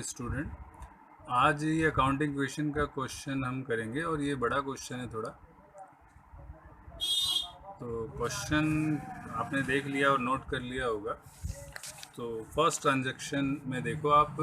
Student, आज ये accounting question का क्वेश्चन हम करेंगे और ये बड़ा क्वेश्चन है थोड़ा। तो क्वेश्चन आपने देख लिया और नोट कर लिया होगा। तो फर्स्ट ट्रांजैक्शन में देखो आप,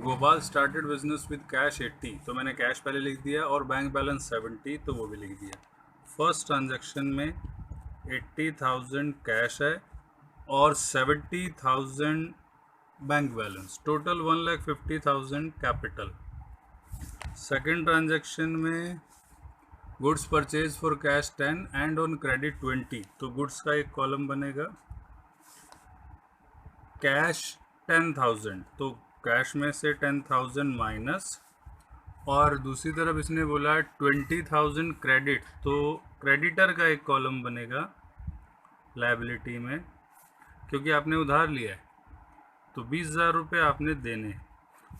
Gopal started business with cash 80, तो मैंने कैश पहले लिख दिया और बैंक बैलेंस 70, तो वो भी लिख दिया। फर्स्ट ट्रांजैक्शन में 80,000 कैश है और 70,000 bank balance, total 1,50,000 capital. Second transaction में goods purchase for cash 10 and on credit 20, तो गुड्स का एक कॉलम बनेगा, कैश 10,000, तो कैश में से 10,000 माइनस, और दूसरी तरफ इसने बोला 20,000 क्रेडिट, तो क्रेडिटर का एक कॉलम बनेगा लायबिलिटी में, क्योंकि आपने उधार लिया है तो 20,000 रुपये आपने देने,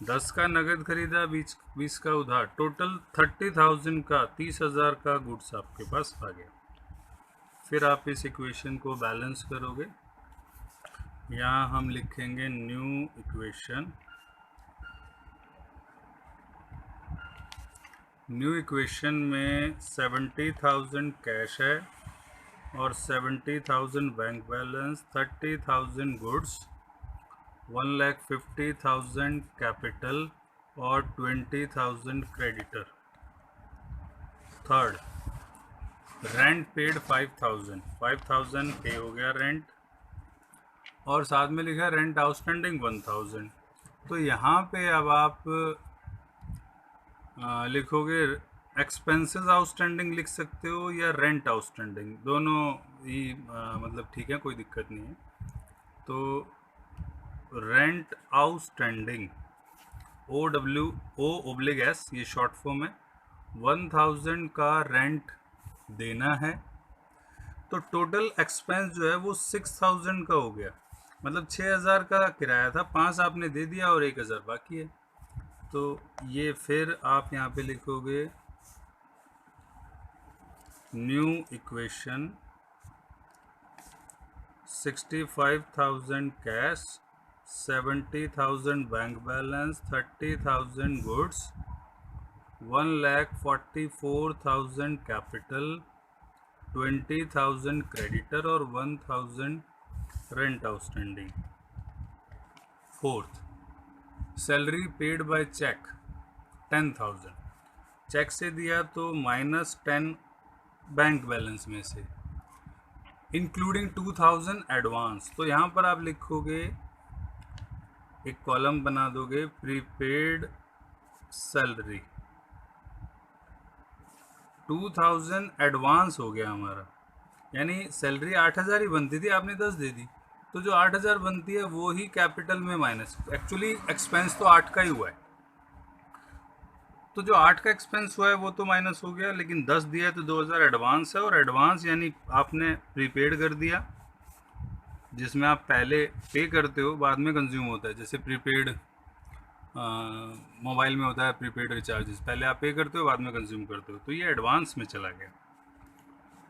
10 का नगद खरीदा, 20 का उधार, टोटल 30,000 का 30,000 का गुड्स आपके पास आ गया। फिर आप इस इक्वेशन को बैलेंस करोगे, यहाँ हम लिखेंगे न्यू इक्वेशन। न्यू इक्वेशन में 70,000 कैश है और 70,000 बैंक बैलेंस, 30,000 गुड्स, 1,50,000 कैपिटल और 20,000 क्रेडिटर। थर्ड, रेंट पेड 5,000 पे हो गया रेंट, और साथ में लिखा रेंट आउटस्टैंडिंग 1,000। तो यहाँ पे अब आप लिखोगे एक्सपेंसेस आउटस्टैंडिंग लिख सकते हो या रेंट आउटस्टैंडिंग, दोनों ही मतलब ठीक है, कोई दिक्कत नहीं है। तो रेंट आउटस्टैंडिंग OWO/S, ये शॉर्ट फॉर्म है, 1,000 का रेंट देना है, तो टोटल एक्सपेंस जो है वो 6,000 का हो गया, मतलब 6,000 का किराया था, 5 आपने दे दिया और 1,000 बाकी है। तो ये फिर आप यहाँ पे लिखोगे new equation, 65,000 cash, 70,000 bank balance, 30,000 goods, 1,44,000 capital, 20,000 creditor और 1,000 rent outstanding. Fourth, salary paid by cheque 10,000, cheque से दिया तो -10 बैंक बैलेंस में से, इंक्लूडिंग 2,000 एडवांस, तो यहाँ पर आप लिखोगे, एक कॉलम बना दोगे, प्रीपेड सैलरी, 2,000 एडवांस हो गया हमारा, यानी सैलरी 8,000 ही बनती थी, आपने 10 दे दी, तो जो 8,000 बनती है वो ही कैपिटल में माइनस, एक्चुअली एक्सपेंस तो 8 का ही हुआ है, तो जो 8 का एक्सपेंस हुआ है वो तो माइनस हो गया, लेकिन 10 दिया है तो 2,000 एडवांस है, और एडवांस यानी आपने प्रीपेड कर दिया, जिसमें आप पहले पे करते हो बाद में कंज्यूम होता है, जैसे प्रीपेड मोबाइल में होता है, प्रीपेड रिचार्जेस पहले आप पे करते हो बाद में कंज्यूम करते हो, तो ये एडवांस में चला गया।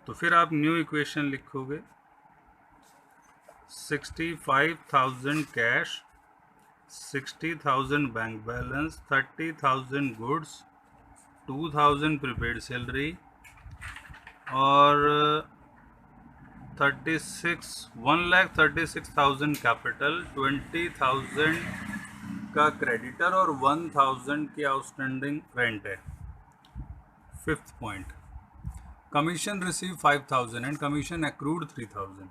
तो फिर आप न्यू इक्वेशन लिखोगे, 65,000 cash, 60,000 bank balance, 30,000 goods, 2,000 prepaid salary और 1,36,000 कैपिटल, 20,000 का क्रेडिटर और 1,000 की आउटस्टैंडिंग रेंट है। Fifth point, commission receive 5,000 and commission accrued 3,000,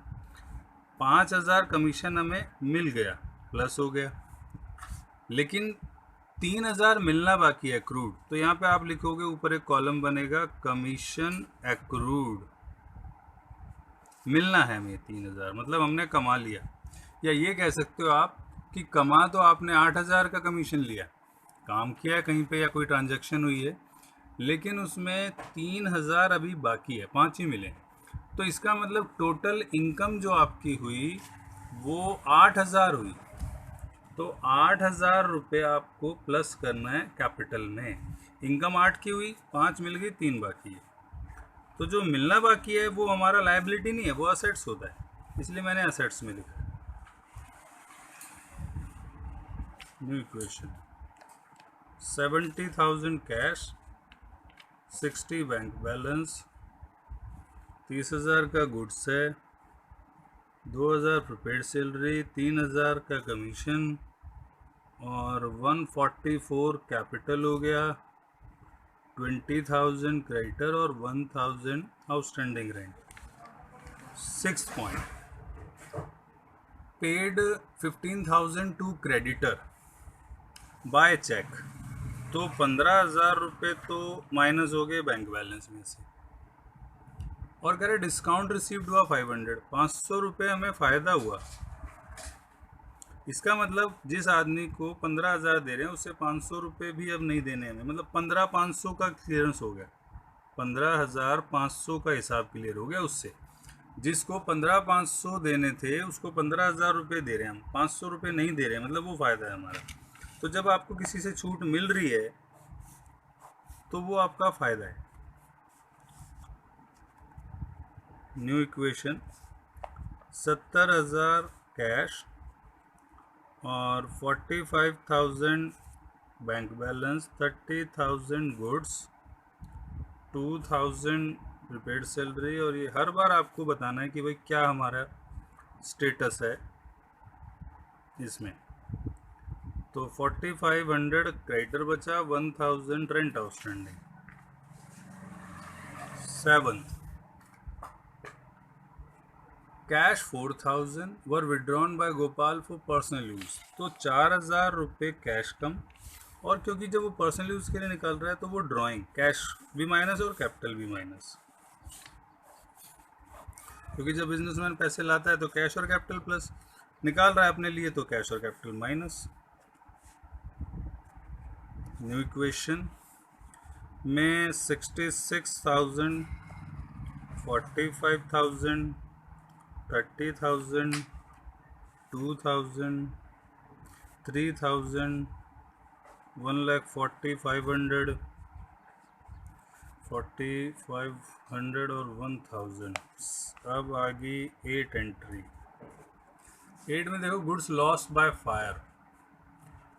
5,000 commission हमें मिल गया, प्लस हो गया, लेकिन 3,000 मिलना बाकी है एक्रूड, तो यहाँ पे आप लिखोगे, ऊपर एक कॉलम बनेगा, कमीशन एक्रूड, मिलना है हमें 3,000, मतलब हमने कमा लिया, या ये कह सकते हो आप कि कमा तो आपने 8,000 का कमीशन लिया, काम किया है कहीं पे या कोई ट्रांजैक्शन हुई है, लेकिन उसमें 3,000 अभी बाकी है, 5 ही मिले, तो इसका मतलब टोटल इनकम जो आपकी हुई वो 8,000 हुई, तो 8,000 रुपये आपको प्लस करना है कैपिटल में, इनकम 8 की हुई, 5 मिल गई, 3 बाकी है, तो जो मिलना बाकी है वो हमारा लायबिलिटी नहीं है, वो असेट्स होता है, इसलिए मैंने असेट्स में लिखा। New equation, 70,000 cash, 60 bank balance, 30,000 का गुड्स है, 2,000 प्रीपेड सैलरी, 3,000 का कमीशन और 144 कैपिटल हो गया, 20,000 क्रेडिटर और 1,000 outstanding rent. 6th point, paid 15,000 to creditor by cheque. तो 15,000 रुपये तो माइनस हो गए बैंक बैलेंस में से, और कह रहे डिस्काउंट रिसीव्ड हुआ 500 रुपये हमें फ़ायदा हुआ। इसका मतलब जिस आदमी को 15,000 दे रहे हैं उससे 500 रुपये भी अब नहीं देने हमें, मतलब 15,500 का क्लियरेंस हो गया, 15,500 का हिसाब क्लियर हो गया उससे। जिसको 15,500 देने थे उसको 15,000 रुपये दे रहे हैं हम, 500 रुपये नहीं दे रहे हैं, मतलब वो फ़ायदा है हमारा। तो जब आपको किसी से छूट मिल रही है तो वो आपका फ़ायदा है। न्यू इक्वेशन, 70,000 कैश और 45,000 bank balance, 30,000 goods, 2,000 prepaid salary. और ये हर बार आपको बताना है कि भाई क्या हमारा स्टेटस है इसमें। तो 4,500 क्रेडिटर बचा, 1,000 rent outstanding. 7th, cash 4,000 were withdrawn bye Gopal for personal use. तो 4,000 रुपये कैश कम, और क्योंकि जब वो पर्सनल यूज़ के लिए निकल रहा है तो वो ड्राइंग कैश भी माइनस और कैपिटल भी माइनस, क्योंकि जब बिजनेसमैन पैसे लाता है तो कैश और कैपिटल प्लस, निकाल रहा है अपने लिए तो कैश और कैपिटल माइनस। न्यू इक्वेशन में 66,000, 45,000, 30,000, 2,000, 3,000, 1,40,500, 4,500 और 1,000। अब आ गई 8 एंट्री। 8 में देखो गुड्स लॉस बाय फायर।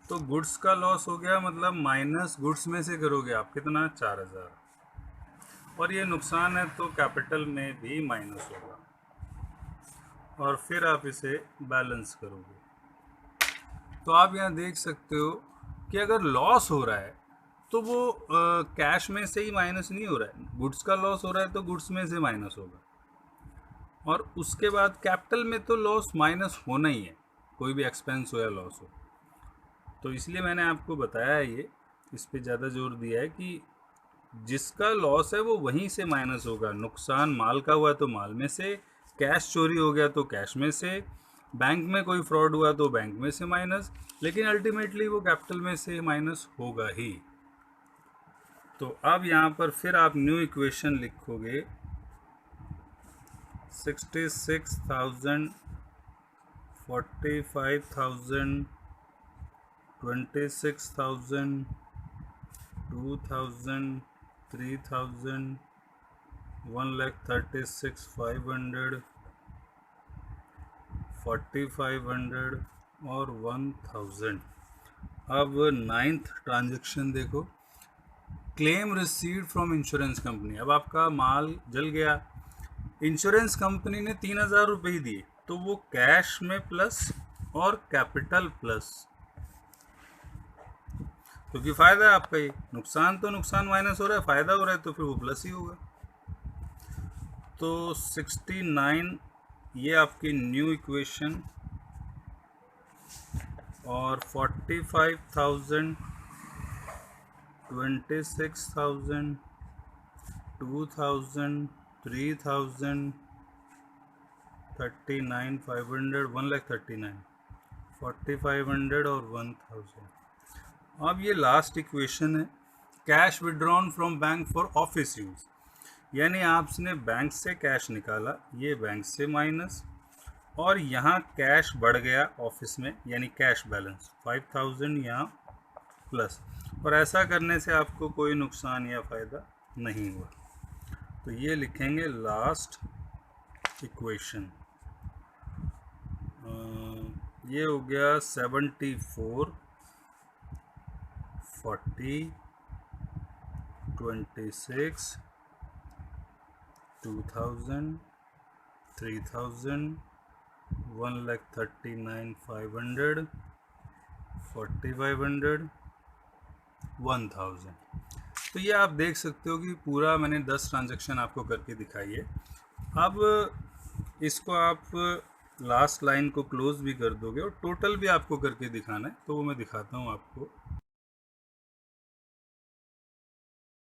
तो गुड्स का लॉस हो गया, मतलब माइनस गुड्स में से करोगे आप कितना, 4,000, और ये नुकसान है तो कैपिटल में भी माइनस होगा, और फिर आप इसे बैलेंस करोगे। तो आप यहाँ देख सकते हो कि अगर लॉस हो रहा है तो वो कैश में से ही माइनस नहीं हो रहा है, गुड्स का लॉस हो रहा है तो गुड्स में से माइनस होगा, और उसके बाद कैपिटल में तो लॉस माइनस होना ही है, कोई भी एक्सपेंस हो या लॉस हो। तो इसलिए मैंने आपको बताया है, ये इस पे ज़्यादा जोर दिया है कि जिसका लॉस है वो वहीं से माइनस होगा। नुकसान माल का हुआ तो माल में से, कैश चोरी हो गया तो कैश में से, बैंक में कोई फ्रॉड हुआ तो बैंक में से माइनस, लेकिन अल्टीमेटली वो कैपिटल में से माइनस होगा ही। तो अब यहाँ पर फिर आप न्यू इक्वेशन लिखोगे, 66,000, 45,000, 26,000, 2,000, 3,000, 1,36,500, 4,500 और 1,000। अब 9th ट्रांजेक्शन देखो, claim received from insurance company. अब आपका माल जल गया, इंश्योरेंस कंपनी ने 3,000 रुपये ही दिए, तो वो कैश में प्लस और कैपिटल प्लस, क्योंकि फ़ायदा है आपका, ये नुकसान तो नुकसान माइनस हो रहा है, फ़ायदा हो रहा है तो फिर वो प्लस ही होगा। तो 69 ये आपकी न्यू इक्वेशन, और 45,000, 26,000, 2,000, 3,000, 39,500, 1,39,000, 4,500 और 1,000। अब ये लास्ट इक्वेशन है, cash withdrawn from bank for office use. यानी आपने बैंक से कैश निकाला, ये बैंक से माइनस, और यहाँ कैश बढ़ गया ऑफिस में, यानी कैश बैलेंस 5,000 यहाँ प्लस, और ऐसा करने से आपको कोई नुकसान या फ़ायदा नहीं हुआ। तो ये लिखेंगे लास्ट इक्वेशन। ये हो गया 74, 40, 26, 2000, 3000, 1,39,500, 4,500, 1000। तो ये आप देख सकते हो कि पूरा मैंने 10 ट्रांजैक्शन आपको करके दिखाई है। अब इसको आप लास्ट लाइन को क्लोज भी कर दोगे और टोटल भी आपको करके दिखाना है, तो वो मैं दिखाता हूँ आपको।